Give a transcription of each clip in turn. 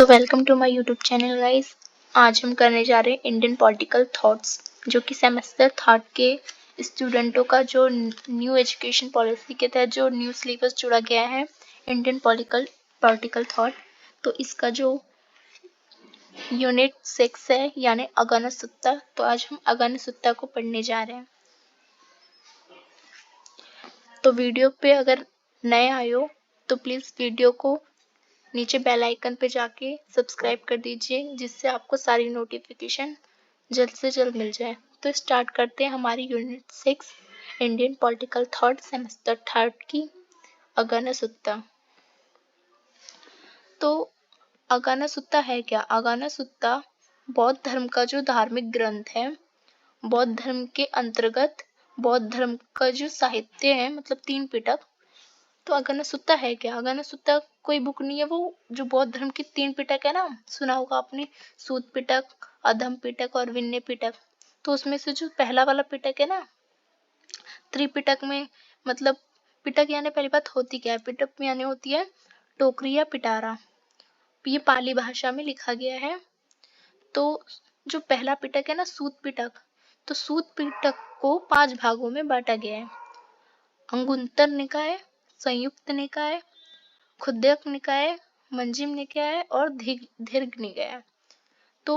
So welcome to my YouTube channel guys. आज हम करने जा रहे हैं इंडियन पॉलिटिकल थॉट्स, जो कि सेमेस्टर थर्ड के स्टूडेंटों का जो न्यू एजुकेशन पॉलिसी के तहत जो न्यू सिलेबस जुड़ा गया है इंडियन पॉलिटिकल थॉट। तो इसका जो यूनिट 6 है यानी अगन सुत्ता, तो आज हम अगन सुत्ता को पढ़ने जा रहे हैं। तो वीडियो पे अगर नए आए हो तो प्लीज वीडियो को नीचे बेल आइकन पे जाके सब्सक्राइब कर दीजिए, जिससे आपको सारी नोटिफिकेशन जल्द से जल्द मिल जाए। तो स्टार्ट करते हैं हमारी unit 6 Indian political thought semester third की अगन सुत्ता। तो अगन सुत्ता है क्या? अगन सुत्ता बौद्ध धर्म का जो धार्मिक ग्रंथ है, बौद्ध धर्म के अंतर्गत बौद्ध धर्म का जो साहित्य है, मतलब 3 पिटक। तो अगन सुत्ता है क्या? अगन सुत्ता कोई बुक नहीं है, वो जो बौद्ध धर्म की 3 पिटक है ना, सुना होगा आपने, सूत पिटक, अधम पिटक और विनय पिटक। तो उसमें से जो पहला वाला पिटक है ना, त्रिपिटक में, मतलब पिटक यानी पहली बात होती क्या है, पिटक में यानी होती है टोकरी या पिटारा। ये पाली भाषा में लिखा गया है। तो जो पहला पिटक है ना, सूत पिटक, तो सूत पिटक को 5 भागों में बांटा गया है। अंगुत्तर निकाय, संयुक्त निकाय, खुद्दक निकाय, मंजिम निकाय और दीर्घ निकाय। तो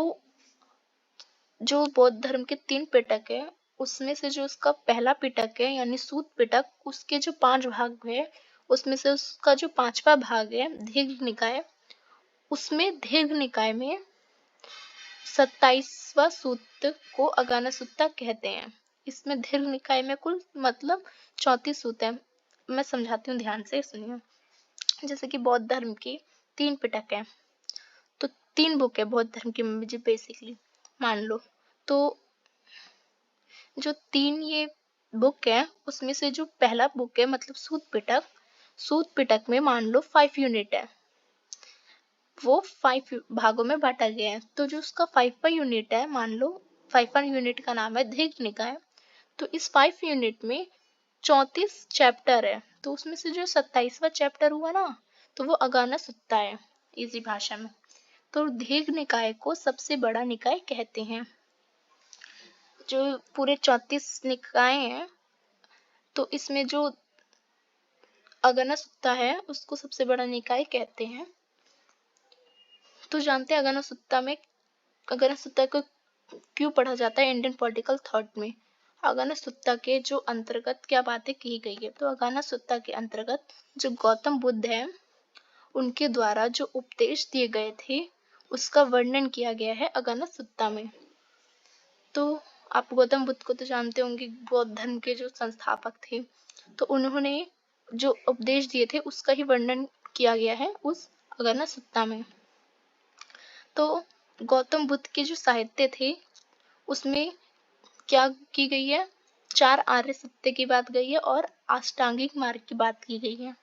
जो बौद्ध धर्म के 3 पिटक है, उसमें से जो उसका पहला पिटक है यानी सूत पिटक, उसके जो 5 भाग है, उसमें से उसका जो 5वां भाग है दीर्घ निकाय, उसमें दीर्घ निकाय में 27वां सूक्त को अगाना सुत्ता कहते हैं। इसमें दीर्घ निकाय में कुल मतलब 34 सूत है। मैं समझाती हूँ, ध्यान से सुनिए। जैसे कि बौद्ध धर्म की 3 पिटक है, तो 3 बुक है बौद्ध धर्म की, मुझे बेसिकली मान लो। तो जो 3 ये बुक है, उसमें से जो पहला बुक है मतलब सूत पिटक में मान लो 5 यूनिट है, वो 5 भागों में बांटा गया है। तो जो उसका 5वां यूनिट है, मान लो 5वां यूनिट का नाम है दीर्घ निकाय। तो इस 5 यूनिट में 34 चैप्टर है, तो उसमें से जो 27वां चैप्टर हुआ ना, तो वो अगाना सुत्ता है इजी भाषा में। तो दीर्घ निकाय को सबसे बड़ा निकाय कहते हैं। जो पूरे 34 निकाय हैं, तो इसमें जो अगना सुत्ता है उसको सबसे बड़ा निकाय कहते हैं। तो जानते हैं अगना सुत्ता को क्यों पढ़ा जाता है इंडियन पॉलिटिकल थॉट में। अगना सुत्ता के जो अंतर्गत क्या बातें की गई है, तो अगना सुत्ता के अंतर्गत जो गौतम बुद्ध है, उनके द्वारा जो उपदेश दिए गए थे, उसका वर्णन किया गया है अगना सुत्ता में। तो आप गौतम बुद्ध को तो जानते होंगे, बौद्ध धर्म के जो संस्थापक थे। तो उन्होंने जो उपदेश दिए थे उसका ही वर्णन किया गया है उस अगना सुत्ता में। तो गौतम बुद्ध के जो साहित्य थे, उसमें क्या की गई है, 4 आर्य सत्य की बात गई है और अष्टांगिक मार्ग की बात की गई है।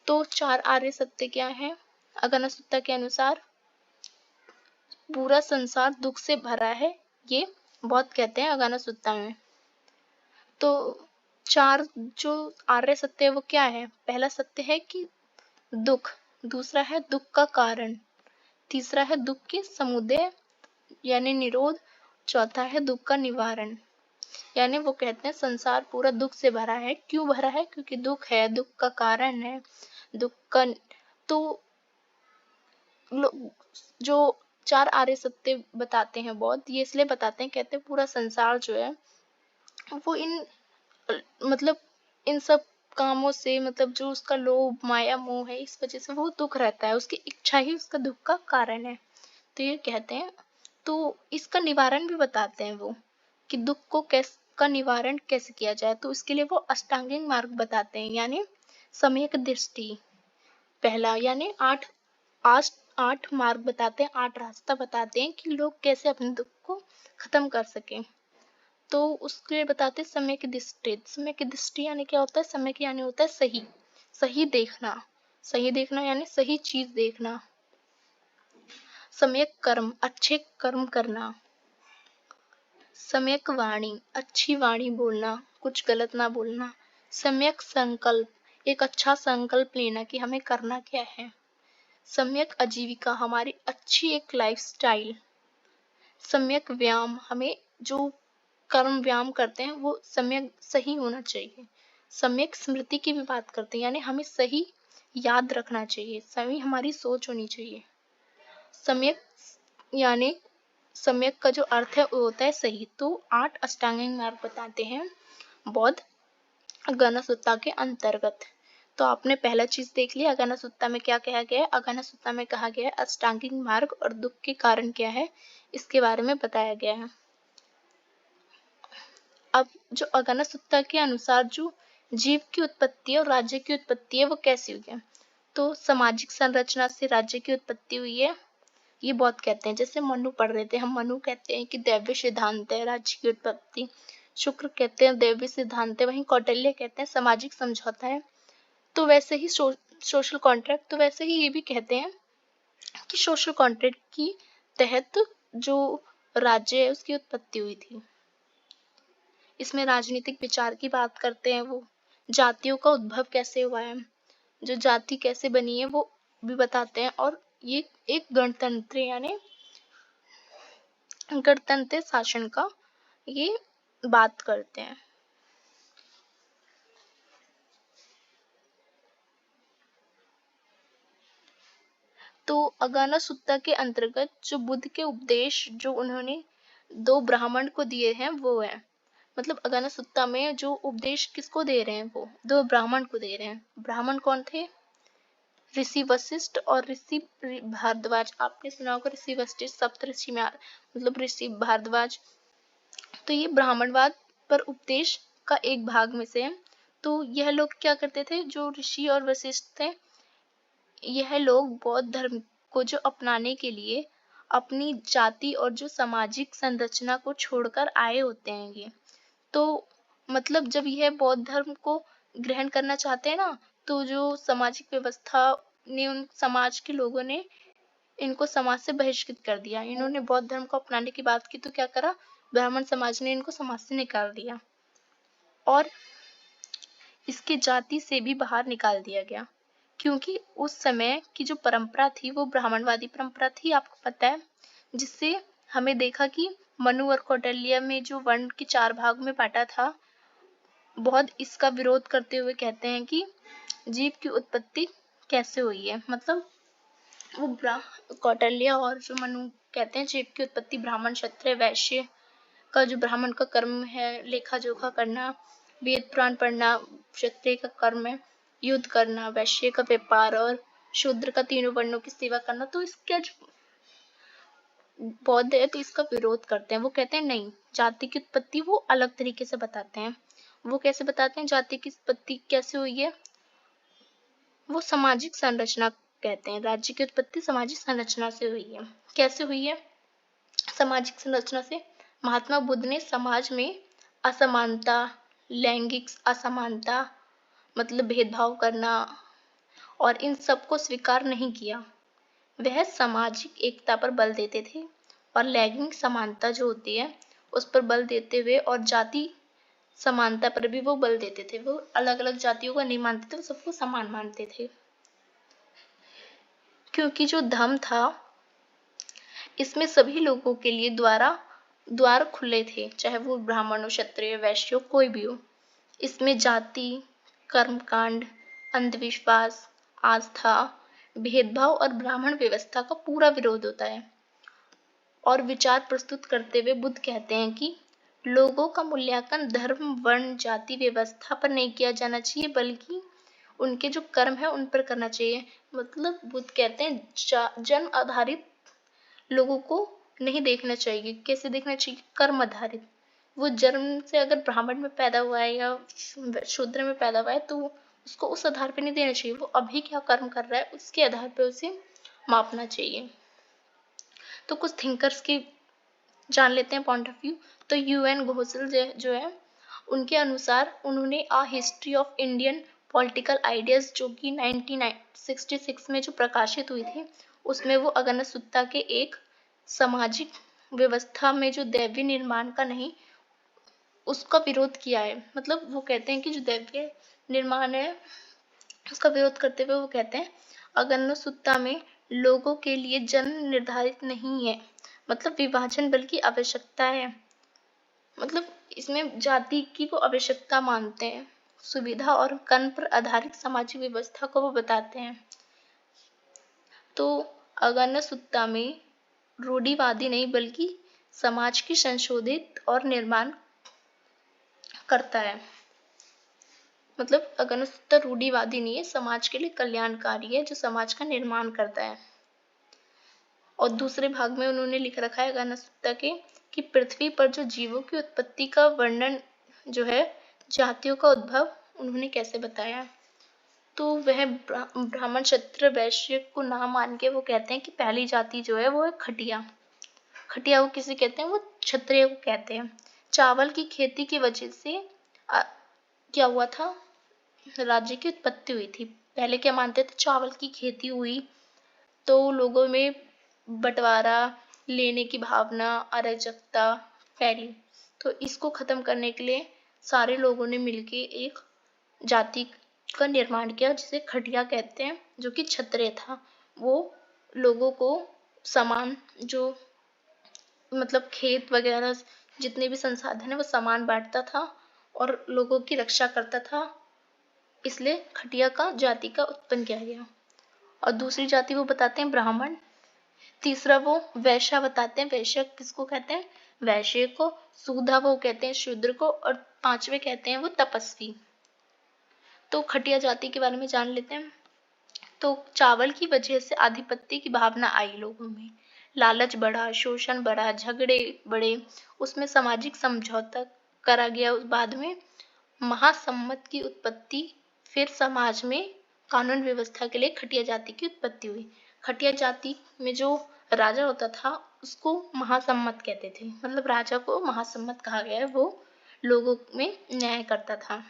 तो 4 आर्य सत्य क्या है अगना सुत्ता के अनुसार? पूरा संसार दुख से भरा है, ये बहुत कहते हैं अगाना सुत्ता में। तो 4 जो आर्य सत्य है वो क्या है? पहला सत्य है कि दुख, दूसरा है दुख का कारण, तीसरा है दुख के समुदय यानी निरोध, चौथा है दुख का निवारण। यानी वो कहते हैं संसार पूरा दुख से भरा है। क्यों भरा है? क्योंकि दुख है, दुख का कारण है, दुख का। तो जो 4 आर्य सत्य बताते हैं बौद्ध, ये इसलिए बताते हैं, कहते हैं पूरा संसार जो है वो मतलब इन सब कामों से, मतलब जो उसका लोभ माया मोह है, इस वजह से वो दुख रहता है, उसकी इच्छा ही उसका दुख का कारण है। तो ये कहते हैं। तो इसका निवारण भी बताते हैं वो, कि दुख को का निवारण कैसे किया जाए। तो इसके लिए वो अष्टांगिक मार्ग बताते हैं, यानी सम्यक दृष्टि पहला, यानी 8 मार्ग बताते हैं, 8 रास्ता बताते हैं कि लोग कैसे अपने दुख को खत्म कर सकें। तो उसके लिए बताते हैं समय की दृष्टि। समय की दृष्टि यानी क्या होता है? समय की यानी होता है सही देखना, सही देखना यानी सही चीज देखना। सम्यक कर्म, अच्छे कर्म करना। सम्यक वाणी, अच्छी वाणी बोलना, कुछ गलत ना बोलना। सम्यक संकल्प, एक अच्छा संकल्प लेना कि हमें करना क्या है। सम्यक आजीविका हमारी अच्छी एक लाइफस्टाइल, सम्यक व्यायाम हमें जो कर्म व्यायाम करते हैं वो सम्यक सही होना चाहिए। सम्यक स्मृति की भी बात करते हैं, यानी हमें सही याद रखना चाहिए, सही हमारी सोच होनी चाहिए। सम्यक यानी सम्यक का जो अर्थ है वो होता है सही। तो 8 अष्टांगिक मार्ग बताते हैं बौद्ध अगना सुत्ता के अंतर्गत। तो आपने पहला चीज देख लिया, अगना सुत्ता में क्या कहा गया है। अगना सुत्ता में कहा गया है अष्टांगिक मार्ग और दुख के कारण क्या है इसके बारे में बताया गया है। अब जो अगना सुत्ता के अनुसार जो जीव की उत्पत्ति और राज्य की उत्पत्ति है वो कैसी हुई है, तो सामाजिक संरचना से राज्य की उत्पत्ति हुई है, ये बहुत कहते हैं। जैसे मनु पढ़ रहे थे हम, मनु कहते हैं कि दैवीय सिद्धांत है राज्य की उत्पत्ति, शुक्र कहते हैं दैवीय सिद्धांत है, वहीं कौटिल्य कहते हैं सामाजिक समझौता है। तो वैसे ही सोशल कॉन्ट्रैक्ट, तो वैसे ही ये भी कहते हैं कि सोशल कॉन्ट्रैक्ट की तहत जो राज्य है उसकी उत्पत्ति हुई थी। इसमें राजनीतिक विचार की बात करते हैं, वो जातियों का उद्भव कैसे हुआ है, जो जाति कैसे बनी है वो भी बताते हैं। और ये एक गणतंत्र यानी गणतंत्र शासन का ये बात करते हैं। तो अगाना सुत्ता के अंतर्गत जो बुद्ध के उपदेश जो उन्होंने 2 ब्राह्मण को दिए हैं वो है, मतलब अगाना सुत्ता में जो उपदेश किसको दे रहे हैं, वो 2 ब्राह्मण को दे रहे हैं। ब्राह्मण कौन थे, ऋषि वशिष्ठ और ऋषि भारद्वाज। आपने सुना होगा ऋषि वशिष्ठ सप्तऋषि में मतलब ऋषि भारद्वाज। तो ये ब्राह्मणवाद पर उपदेश का एक भाग में से है। तो यह लोग क्या करते थे, जो ऋषि और वशिष्ठ थे, यह लोग बौद्ध धर्म को जो अपनाने के लिए अपनी जाति और जो सामाजिक संरचना को छोड़कर आए होते हैं ये। तो मतलब जब यह बौद्ध धर्म को ग्रहण करना चाहते हैं ना, तो जो सामाजिक व्यवस्था ने उन समाज के लोगों ने इनको समाज से बहिष्कृत कर दिया। इन्होंने बौद्ध धर्म को अपनाने की बात की तो क्या करा, ब्राह्मण समाज ने इनको समाज से निकाल दिया और इसके जाति से भी बाहर निकाल दिया गया, क्योंकि उस समय की जो परंपरा थी वो ब्राह्मणवादी परंपरा थी, आपको पता है, जिससे हमें देखा कि मनु और कौटिल्य में जो वर्ण के 4 भाग में बांटा था, बहुत इसका विरोध करते हुए कहते हैं कि जीव की उत्पत्ति कैसे हुई है। मतलब वो कौटिल्य और जो मनु कहते हैं जीव की उत्पत्ति ब्राह्मण क्षत्रिय वैश्य का, जो ब्राह्मण का कर्म है लेखा जोखा करना, वेद पुराण पढ़ना, क्षत्रिय का कर्म है युद्ध करना, वैश्य का व्यापार और शूद्र का तीनों वर्णों की सेवा करना। तो इसका जो बौद्ध है तो इसका विरोध करते हैं। वो कहते हैं नहीं, जाति की उत्पत्ति वो अलग तरीके से बताते हैं। वो कैसे बताते हैं जाति की उत्पत्ति कैसे हुई है, वो सामाजिक संरचना कहते हैं। राज्य की उत्पत्ति सामाजिक संरचना से हुई है। कैसे हुई है सामाजिक संरचना से, महात्मा बुद्ध ने समाज में असमानता, लैंगिक असमानता, मतलब भेदभाव करना और इन सब को स्वीकार नहीं किया। वह सामाजिक एकता पर बल देते थे और लैंगिक समानता जो होती है उस पर बल देते हुए और जाति समानता पर भी वो बल देते थे। वो अलग अलग जातियों का नहीं मानते थे, वो सबको समान मानते थे, क्योंकि जो धर्म था इसमें सभी लोगों के लिए द्वार खुले थे, चाहे वो ब्राह्मण हो, क्षत्रिय, वैश्य हो, कोई भी हो। इसमें जाति, कर्मकांड, अंधविश्वास, आस्था, भेदभाव और ब्राह्मण व्यवस्था का पूरा विरोध होता है। और विचार प्रस्तुत करते हुए बुद्ध कहते हैं कि लोगों का मूल्यांकन धर्म, वर्ण, जाति व्यवस्था पर नहीं किया जाना चाहिए, बल्कि उनके जो कर्म है उन पर करना चाहिए। मतलब बुद्ध कहते हैं जन्म आधारित लोगों को नहीं देखना चाहिए। कैसे देखना चाहिए, कर्म आधारित। वो जन्म से अगर ब्राह्मण में पैदा हुआ है या शूद्र में पैदा हुआ है तो उसको उस आधार पे नहीं देना चाहिए, वो अभी क्या कर्म कर रहा है उसके आधार पे उसे मापना चाहिए। तो कुछ थिंकर्स की जान लेते हैं पॉइंट ऑफ व्यू। तो UN घोषल जो है उनके अनुसार उन्होंने a history of Indian political ideas जो कि 1966 में जो प्रकाशित हुई थी, उसमें वो अगना सुत्ता के एक सामाजिक व्यवस्था में जो दैवीय निर्माण का नहीं उसका विरोध किया है। मतलब वो कहते हैं कि जो दैवीय निर्माण है उसका विरोध करते हुए वो कहते हैं अगना सुत्ता में लोगों के लिए जन्म निर्धारित नहीं है, मतलब विभाजन बल्कि आवश्यकता है। मतलब इसमें जाति की वो आवश्यकता मानते हैं। सुविधा और कर्म पर आधारित सामाजिक व्यवस्था को वो बताते हैं। तो अगनसुत्ता में रूढ़िवादी नहीं बल्कि समाज की संशोधित और निर्माण करता है। मतलब अगनसुत्ता रूढ़िवादी नहीं है, समाज के लिए कल्याणकारी है, जो समाज का निर्माण करता है। और दूसरे भाग में उन्होंने लिख रखा है अगनसुत्ता के कि पृथ्वी पर जो जीवों की उत्पत्ति का वर्णन जो है, जातियों का उद्भव उन्होंने कैसे बताया। तो वह ब्राह्मण क्षत्रिय वैश्य को ना मान के वो कहते हैं कि पहली जाति जो है वो है खटिया। खटिया को किसे कहते हैं, वो क्षत्रिय को कहते हैं। चावल की खेती की वजह से क्या हुआ था, राज्य की उत्पत्ति हुई थी। पहले क्या मानते थे, चावल की खेती हुई तो लोगों में बंटवारा लेने की भावना, अराजकता फैली। तो इसको खत्म करने के लिए सारे लोगों ने मिलके एक जाति का निर्माण किया जिसे खटिया कहते हैं, जो कि क्षत्रिय था। वो लोगों को समान, जो मतलब खेत वगैरह जितने भी संसाधन है वो समान बांटता था और लोगों की रक्षा करता था, इसलिए खटिया का जाति का उत्पन्न किया गया। और दूसरी जाति वो बताते हैं ब्राह्मण। तीसरा वो वैश्य बताते हैं। वैश्य किसको कहते हैं, वैश्य को। शूद्र वो कहते हैं शूद्र को। और पांचवे कहते हैं वो तपस्वी। तो खटिया जाति के बारे में जान लेते हैं। तो चावल की वजह से आधिपत्य की भावना आई लोगों में, लालच बढ़ा, शोषण बढ़ा, झगड़े बढ़े, उसमें सामाजिक समझौता करा गया। उस बाद में महासम्मत की उत्पत्ति, फिर समाज में कानून व्यवस्था के लिए खटिया जाति की उत्पत्ति हुई। खटिया जाति में जो राजा होता था उसको महासम्मत कहते थे, मतलब राजा को महासम्मत कहा गया है, वो लोगों में न्याय करता था।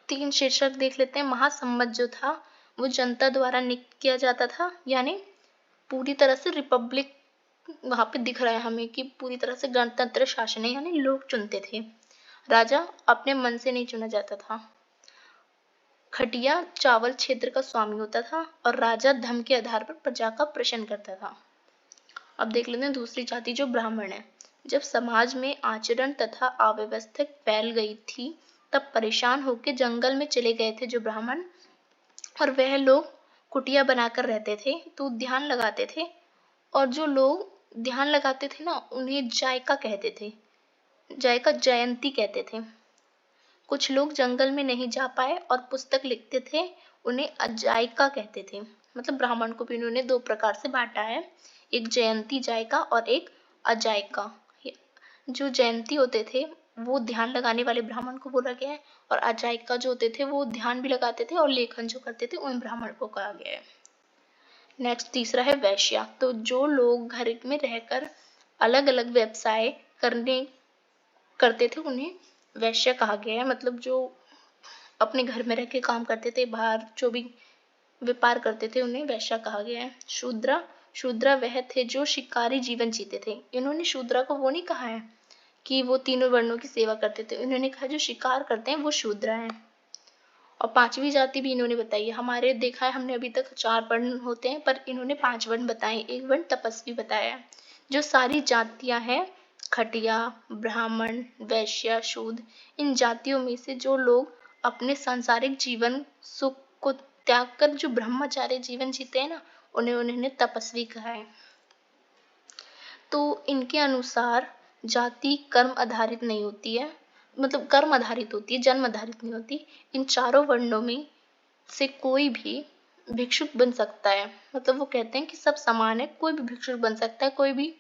3 शीर्षक देख लेते हैं। महासम्मत जो था वो जनता द्वारा नियुक्त किया जाता था, यानी पूरी तरह से रिपब्लिक वहां पे दिख रहा है हमें कि पूरी तरह से गणतंत्र शासन है, यानी लोग चुनते थे, राजा अपने मन से नहीं चुना जाता था। खटिया चावल क्षेत्र का स्वामी होता था और राजा धन के आधार पर प्रजा का प्रश्न करता था। अब देख लेते हैं दूसरी जाति जो ब्राह्मण है। जब समाज में आचरण तथा अव्यवस्था फैल गई थी तब परेशान होकर जंगल में चले गए थे जो ब्राह्मण, और वह लोग कुटिया बनाकर रहते थे, तो ध्यान लगाते थे। और जो लोग ध्यान लगाते थे ना उन्हें जायका कहते थे, जायका जयंती कहते थे। कुछ लोग जंगल में नहीं जा पाए और पुस्तक लिखते थे, उन्हें अजायका कहते थे। मतलब ब्राह्मण को भी उन्होंने 2 प्रकार से बांटा है, एक जयंती जायका और एक अजायका। जो जयंती होते थे वो ध्यान लगाने वाले ब्राह्मण को बोला गया है, और अजायका जो होते थे वो ध्यान भी लगाते थे और लेखन जो करते थे उन ब्राह्मण को कहा गया है। नेक्स्ट तीसरा है वैश्या। तो जो लोग घर में रहकर अलग अलग व्यवसाय करते थे उन्हें वैश्य कहा गया है। मतलब जो अपने घर में रह के काम करते थे, बाहर जो भी व्यापार करते थे उन्हें वैश्य कहा गया है। शूद्रा, शूद्रा वह थे जो शिकारी जीवन जीते थे। इन्होंने शूद्रा को वो नहीं कहा है कि वो तीनों वर्णों की सेवा करते थे, इन्होंने कहा जो शिकार करते हैं वो शूद्र हैं। और 5वीं जाति भी इन्होंने बताई है। हमारे देखा है हमने अभी तक 4 वर्ण होते हैं, पर इन्होंने 5 वर्ण बताए, एक वर्ण तपस्वी बताया। जो सारी जातियां हैं खटिया, ब्राह्मण, वैश्य, शूद्र, इन जातियों में से जो लोग अपने सांसारिक जीवन सुख को त्याग कर जो ब्रह्मचार्य जीवन जीते हैं ना, उन्हें उन्होंने तपस्वी कहा है। तो इनके अनुसार जाति कर्म आधारित नहीं होती है, मतलब कर्म आधारित होती है, जन्म आधारित नहीं होती। इन चारों वर्णों में से कोई भी भिक्षुक बन सकता है। मतलब वो कहते हैं कि सब समान है, कोई भी भिक्षुक बन सकता है, कोई भी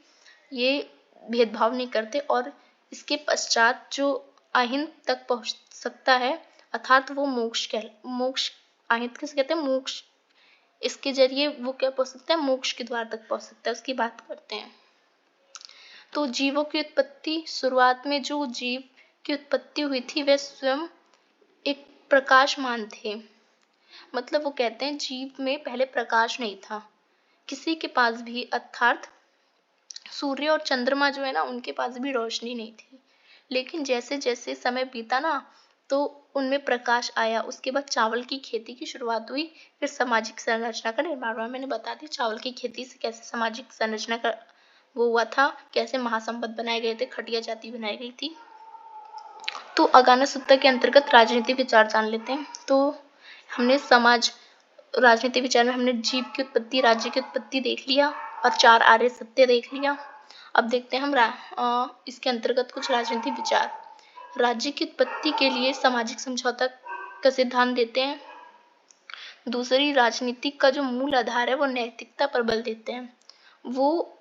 ये भेदभाव नहीं करते। और इसके पश्चात जो अहिंद तक पहुंच सकता है, अर्थात वो मोक्ष, अहिंद किसे कहते हैं, मोक्ष, इसके जरिए वो क्या पहुंच सकता है, मोक्ष के द्वार तक पहुंच सकता है, उसकी बात करते हैं। तो जीवों की उत्पत्ति, शुरुआत में जो जीव की उत्पत्ति हुई थी वे स्वयं एक प्रकाशमान थे। मतलब वो कहते हैं जीव में पहले प्रकाश नहीं था किसी के पास भी, अर्थात सूर्य और चंद्रमा जो है ना उनके पास भी रोशनी नहीं थी। लेकिन जैसे जैसे समय बीता ना तो उनमें प्रकाश आया। उसके बाद चावल की खेती की शुरुआत हुई, फिर सामाजिक संरचना का निर्माण हुआ। मैंने बता दी चावल की खेती से कैसे सामाजिक संरचना का वो हुआ था, कैसे महासंबंध बनाए गए थे, खटिया जाति बनाई गई थी। तो अगाना सुत्ता के अंतर्गत राजनीति विचार जान लेते हैं। तो हमने समाज राजनीति विचार में हमने जीव की उत्पत्ति, राज्य की उत्पत्ति देख लिया और 4 आर्य सत्य देख लिया। अब देखते हैं हम इसके अंतर्गत कुछ राजनीति विचार। राज्य की उत्पत्ति के लिए सामाजिक समझौता का सिद्धांत देते हैं। दूसरी, राजनीतिक का जो मूल आधार है वो नैतिकता पर बल देते हैं। वो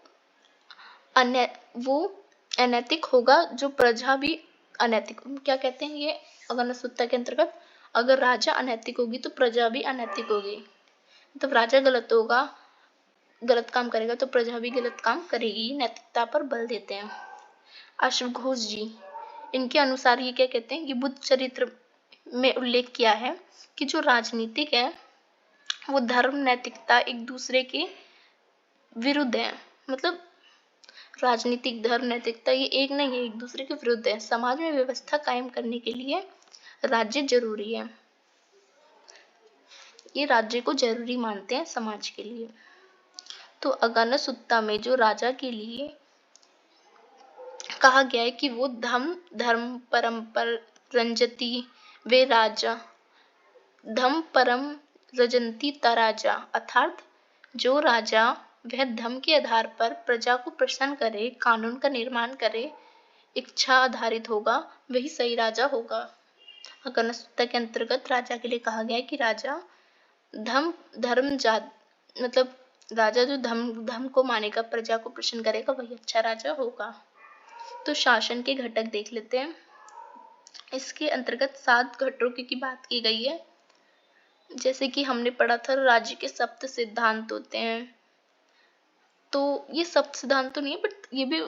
अनैतिक होगा जो प्रजा भी अनैतिक। क्या कहते हैं ये अगाना सुत्ता के अंतर्गत, अगर राजा अनैतिक होगी तो प्रजा भी अनैतिक होगी। मतलब राजा गलत होगा, गलत काम करेगा तो प्रजा भी गलत काम करेगी। नैतिकता पर बल देते हैं। अश्व घोष जी, इनके अनुसार ये क्या कहते हैं कि बुद्ध चरित्र में उल्लेख किया है कि जो राजनीतिक है वो धर्म नैतिकता एक दूसरे के विरुद्ध है। मतलब राजनीतिक धर्म नैतिकता ये एक नहीं है, एक दूसरे के विरुद्ध है। समाज में व्यवस्था कायम करने के लिए राज्य जरूरी है। ये राज्य को जरूरी मानते हैं समाज के लिए। तो अगाना सुत्ता में जो राजा के लिए कहा गया है कि वो धर्म परम पर रंजती वे राजा, धम परम रजंती तराजा, अर्थात जो राजा वह धर्म के आधार पर प्रजा को प्रसन्न करे, कानून का निर्माण करे, इच्छा आधारित होगा, वही सही राजा होगा। अगाना सुत्ता के अंतर्गत राजा के लिए कहा गया है कि राजा मतलब राजा जो धर्म को मानेगा, प्रजा को प्रसन्न करेगा, वही अच्छा राजा होगा। तो शासन के घटक देख लेते हैं। इसके अंतर्गत 7 घटकों की बात की गई है। जैसे कि हमने पढ़ा था राज्य के सप्त सिद्धांत होते हैं। तो ये सप्त सिद्धांत तो नहीं है, बट ये भी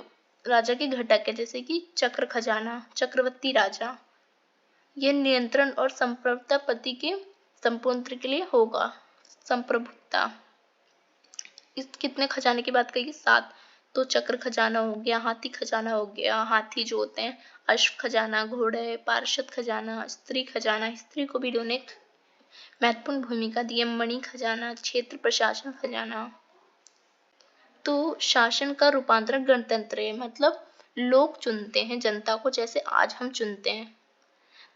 राजा के घटक है। जैसे कि चक्र खजाना, चक्रवर्ती राजा, यह नियंत्रण और संप्रभुता पति के संपूर्ण के लिए होगा। संप्रभुता, इस कितने खजाने की बात कही? 7। तो चक्र खजाना हो गया, हाथी खजाना हो गया, हाथी जो होते हैं, अश्व खजाना, घोड़े, पार्षद खजाना, स्त्री खजाना, स्त्री को भी इन्होंने महत्वपूर्ण भूमिका दी है, मणि खजाना, क्षेत्र प्रशासन खजाना। तो शासन का रूपांतरण गणतंत्र है, मतलब लोग चुनते हैं जनता को, जैसे आज हम चुनते हैं।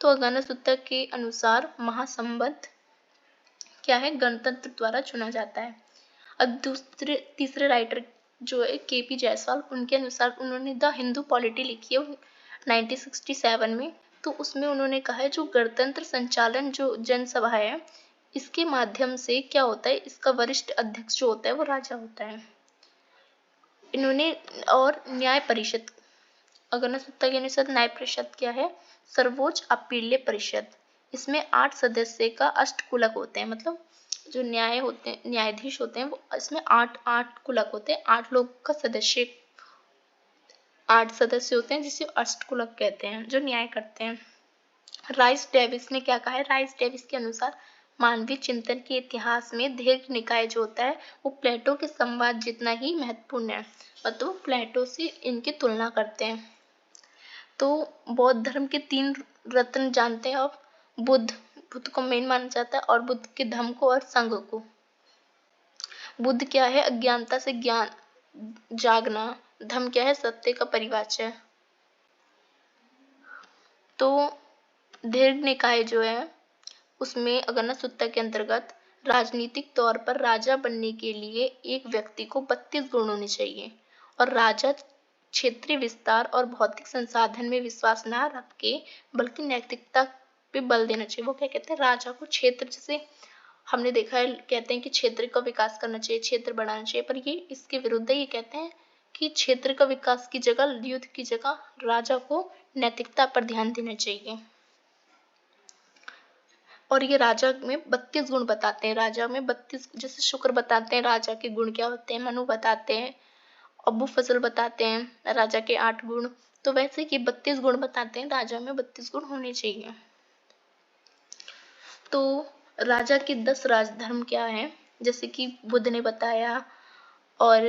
तो अगाना सुत्ता के अनुसार महासंबंध क्या है? गणतंत्र द्वारा चुना जाता है। अब तीसरे राइटर जो है केपी जायसवाल, उनके अनुसार उन्होंने द हिंदू पॉलिटी लिखी है 1967 में। तो उसमें उन्होंने कहा है जो गणतंत्र संचालन जो जनसभा है, इसके माध्यम से क्या होता है, इसका वरिष्ठ अध्यक्ष जो होता है वो राजा होता है। इन्होंने और न्याय परिषद, अगाना सुत्ता के अनुसार न्याय परिषद क्या है? सर्वोच्च अपीलीय परिषद। इसमें 8 सदस्य का अष्टकुलक होते हैं। मतलब जो न्यायाधीश होते हैं वो इसमें 8 कुलक होते हैं, 8 लोग का सदस्य, 8 सदस्य होते हैं, जिसे अष्टकुलक कहते हैं, जो न्याय करते हैं। राइस डेविस ने क्या कहा है? राइस डेविस के अनुसार मानवीय चिंतन के इतिहास में दीर्घ निकाय जो होता है वो प्लेटो के संवाद जितना ही महत्वपूर्ण है। मतलब प्लेटो से इनकी तुलना करते हैं। तो बौद्ध धर्म के 3 रत्न जानते हैं आप। बुद्ध को मेन माना जाता है, और बुद्ध के धम्म को और संघ को। बुद्ध क्या है? अज्ञानता से ज्ञान जागना। धम्म क्या है? सत्य का परिवाचक। तो दीर्घ निकाय जो है उसमें अगाना सुत्ता के अंतर्गत राजनीतिक तौर पर राजा बनने के लिए एक व्यक्ति को 32 गुण होने चाहिए, और राजा क्षेत्रीय विस्तार और भौतिक संसाधन में विश्वास ना रख के बल्कि नैतिकता पे बल देना चाहिए। वो क्या कहते हैं? राजा को क्षेत्र, जैसे हमने देखा है कहते हैं कि क्षेत्र का विकास करना चाहिए, क्षेत्र बढ़ाना चाहिए, पर ये इसके विरुद्ध है। ये कहते हैं कि क्षेत्र का विकास की जगह, युद्ध की जगह राजा को नैतिकता पर ध्यान देना चाहिए। और ये राजा में 32 गुण बताते हैं। राजा में 32, जैसे शुक्र बताते हैं राजा के गुण क्या होते हैं, मनु बताते हैं, अबू फजल बताते हैं राजा के 8 गुण। तो वैसे कि 32 गुण बताते हैं, राजा में 32 गुण होने चाहिए। तो राजा के 10 राजधर्म क्या है? जैसे कि बुद्ध ने बताया, और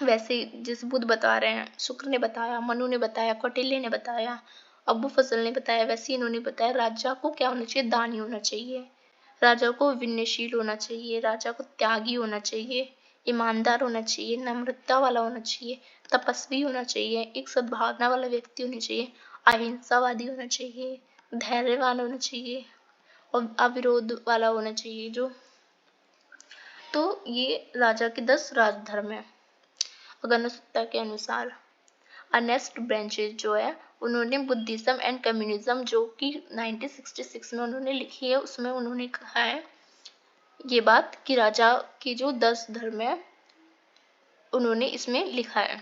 वैसे जैसे बुद्ध बता रहे हैं, शुक्र ने बताया, मनु ने बताया, कौटिल्य ने बताया, अबू फजल ने बताया वैसे इन्होंने बताया राजा को क्या होना चाहिए, दानी होना चाहिए, राजा को विनयशील होना चाहिए, राजा को त्यागी होना चाहिए, ईमानदार होना चाहिए, नम्रता वाला होना चाहिए, तपस्वी होना चाहिए, एक सद्भावना वाला व्यक्ति होना चाहिए, अहिंसावादी होना चाहिए, धैर्यवान होना चाहिए और अविरोध वाला होना चाहिए। जो तो ये राजा के 10 राजधर्म है अगनसुत्ता के अनुसार। अर्नेस्ट ब्रेंचेस जो है उन्होंने बुद्धिज्म एंड कम्युनिज्म जो कि 1966 में उन्होंने लिखी है, उसमें उन्होंने कहा है ये बात कि राजा के जो 10 धर्म है उन्होंने इसमें लिखा है।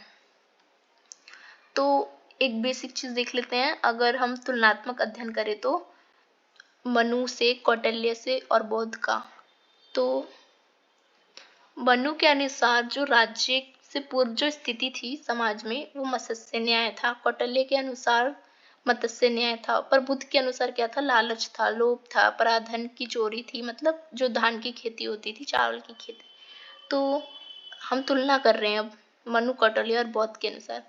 तो एक बेसिक चीज देख लेते हैं, अगर हम तुलनात्मक अध्ययन करें तो मनु से, कौटिल्य से और बौद्ध का। तो मनु के अनुसार जो राज्य से पूर्व जो स्थिति थी समाज में वो मत्स्य न्याय था, कौटिल्य के अनुसार मत्स्य न्याय था, पर बुद्ध के अनुसार क्या था, लालच था, लोभ था, पराधन की चोरी थी, मतलब जो धान की खेती होती थी, चावल की खेती। तो हम तुलना कर रहे हैं अब मनु, कौटिल्य और बौद्ध के अनुसार।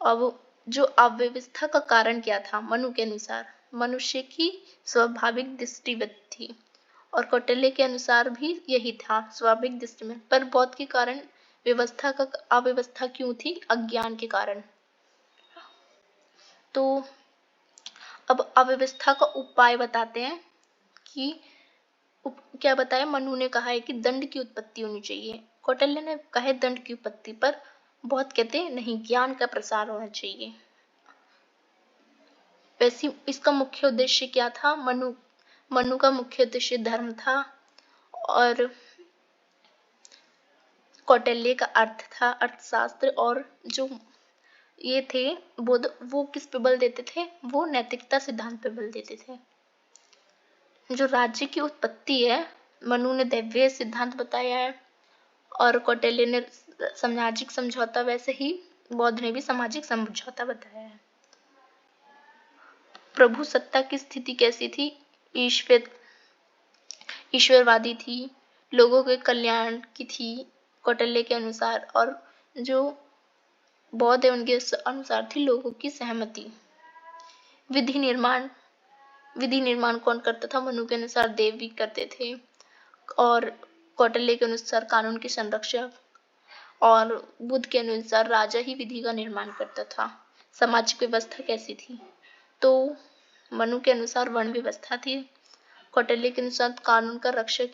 अब जो अव्यवस्था का कारण क्या था मनु के अनुसार, मनुष्य की स्वाभाविक दृष्टिवृत्ति थी और कौटिल्य के अनुसार भी यही था, स्वाभाविक दृष्टि में। पर बौद्ध के कारण व्यवस्था का अव्यवस्था क्यों थी, अज्ञान के कारण। तो अब अव्यवस्था का उपाय बताते हैं कि क्या बताया, मनु ने कहा है कि दंड की उत्पत्ति होनी चाहिए, कौटिल्य ने कहा है दंड की उत्पत्ति, पर बौद्ध कहते हैं नहीं, ज्ञान का प्रसार होना चाहिए। वैसे इसका मुख्य उद्देश्य क्या था, मनु का मुख्य उद्देश्य धर्म था और कौटिल्य का अर्थ था, अर्थशास्त्र। और जो ये थे बुद्ध, वो किस पे बल देते थे, वो नैतिकता सिद्धांत पे बल देते थे। जो राज्य की उत्पत्ति है, मनु ने दैवीय सिद्धांत बताया है और कौटिल्य ने सामाजिक समझौता, वैसे ही बौद्ध ने भी सामाजिक समझौता बताया है। प्रभु सत्ता की स्थिति कैसी थी, ईश्वरवादी थी, लोगों के कल्याण की थी कौटिल्य के अनुसार, और जो बौद्ध है उनके अनुसार थी लोगों की सहमति। विधि निर्माण कौन करता था, मनु के अनुसार देवी करते थे और कौटिल्य के अनुसार कानून के संरक्षक, और बुद्ध के अनुसार राजा ही विधि का निर्माण करता था। सामाजिक व्यवस्था कैसी थी, तो मनु के अनुसार वर्ण व्यवस्था थी, कौटिल्य के अनुसार कानून का रक्षक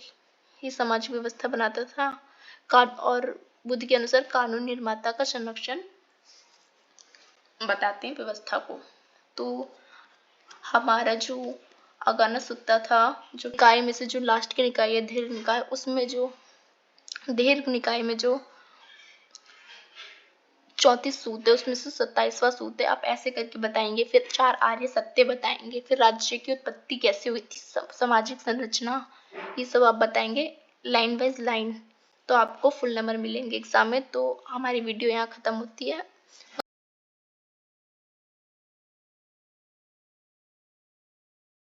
ही सामाजिक व्यवस्था बनाता था, और बुद्ध के अनुसार कानून निर्माता का संरक्षण बताते हैं व्यवस्था को। तो हमारा जो अगाना सुत्ता था, जो निकाय में से जो लास्ट की निकाय है दीर्घ निकाय, उसमें जो दीर्घ निकाय में जो 34 सूत है उसमें से 27वां सूत है। आप ऐसे करके बताएंगे, फिर 4 आर्य सत्य बताएंगे, फिर राज्य की उत्पत्ति कैसे हुई थी, सामाजिक संरचना, ये सब आप बताएंगे लाइन वाइज लाइन। तो आपको फुल नंबर मिलेंगे एग्जाम में। तो हमारी वीडियो यहाँ खत्म होती है।